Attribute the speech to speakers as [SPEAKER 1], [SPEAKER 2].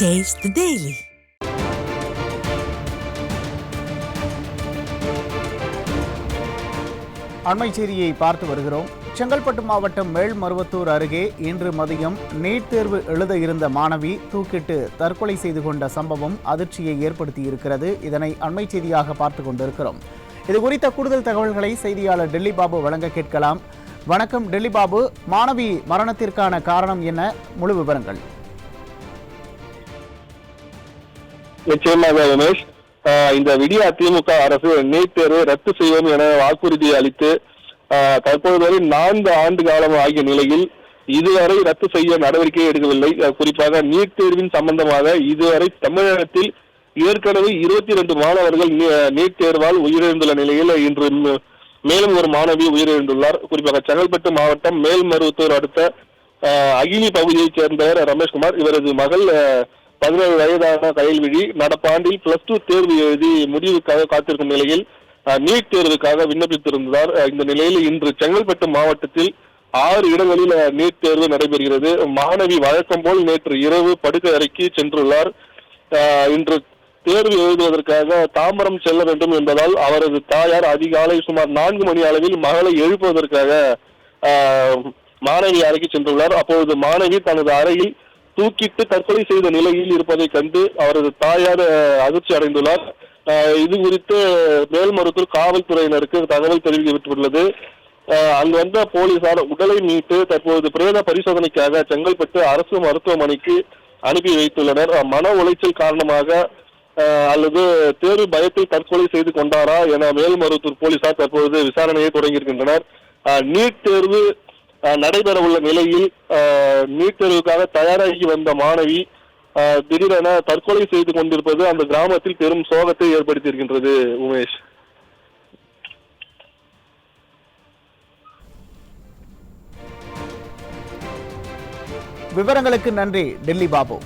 [SPEAKER 1] Taste the Daily.
[SPEAKER 2] அண்மை செய்தியை பார்த்து வருகிறோம். செங்கல்பட்டு மாவட்டம் மேல்மருவத்தூர் அருகே இன்று மதியம் நீட் தேர்வு எழுத இருந்த மாணவி தூக்கிட்டு தற்கொலை செய்து கொண்ட சம்பவம் அதிர்ச்சியை ஏற்படுத்தியிருக்கிறது. இதனை அண்மை செய்தியாக பார்த்து கொண்டிருக்கிறோம். இது குறித்த கூடுதல் தகவல்களை செய்தியாளர் டெல்லி பாபு வழங்க கேட்கலாம். வணக்கம் டெல்லி பாபு, மாணவி மரணத்திற்கான காரணம் என்ன, முழு விவரங்கள்?
[SPEAKER 3] நிச்சயமாக ரமேஷ், இந்த விடிய அதிமுக அரசு நீட் தேர்வை ரத்து செய்வோம் என வாக்குறுதி அளித்து தற்போது வரை 4 ஆண்டு காலம் ஆகிய நிலையில் இதுவரை ரத்து செய்ய நடவடிக்கை எடுக்கவில்லை. குறிப்பாக நீட் தேர்வின் சம்பந்தமாக இதுவரை தமிழகத்தில் ஏற்கனவே 22 மாணவர்கள் நீட் தேர்வால் உயிரிழந்துள்ள நிலையில் இன்று மேலும் ஒரு மாணவி உயிரிழந்துள்ளார். குறிப்பாக செங்கல்பட்டு மாவட்டம் மேல்மருவத்தூர் அடுத்த அகினி பகுதியைச் சேர்ந்தவர் ரமேஷ்குமார். இவரது மகள் 17 வயதான கயல்விழி நடப்பாண்டில் +2 தேர்வு எழுதி முடிவுக்காக காத்திருக்கும் நிலையில் நீட் தேர்வுக்காக விண்ணப்பித்திருந்தார். இந்த நிலையில் இன்று செங்கல்பட்டு மாவட்டத்தில் 6 இடங்களில் நீட் தேர்வு நடைபெறுகிறது. மாணவி வழக்கம் போல் நேற்று இரவு படுக்கை அறைக்கு சென்றுள்ளார். இன்று தேர்வு எழுதுவதற்காக தாம்பரம் செல்ல வேண்டும் என்பதால் அவரது தாயார் அதிகாலை சுமார் 4 மணி அளவில் மகளை எழுப்புவதற்காக மாணவி அறைக்கு சென்றுள்ளார். அப்பொழுது மாணவி தனது அறையில் தூக்கிட்டு தற்கொலை செய்த நிலையில் இருப்பதை கண்டு அவரது தாயார் அதிர்ச்சி அடைந்துள்ளார். இது குறித்து மேல்மருவத்தூர் காவல்துறையினருக்கு தகவல் தெரிவிக்கப்பட்டுள்ளது. அங்கு வந்த போலீசார் உடலை மீட்டு தற்போது பிரேத பரிசோதனைக்காக செங்கல்பட்டு அரசு மருத்துவமனைக்கு அனுப்பி வைத்துள்ளனர். மன உளைச்சல் காரணமாக அல்லது தேர்வு பயத்தில் தற்கொலை செய்து கொண்டாரா என மேல்மருவத்தூர் போலீசார் தற்போது விசாரணையை தொடங்கியிருக்கின்றனர். நீட் தேர்வு நடைபெற உள்ள நிலையில் நீட் தேர்வுக்காக தயாராகி வந்த மாணவி திடீரென தற்கொலை செய்து கொண்டிருப்பது அந்த கிராமத்தில் பெரும் சோகத்தை ஏற்படுத்தியிருக்கின்றது. உமேஷ்,
[SPEAKER 2] விவரங்களுக்கு நன்றி டெல்லி பாபு.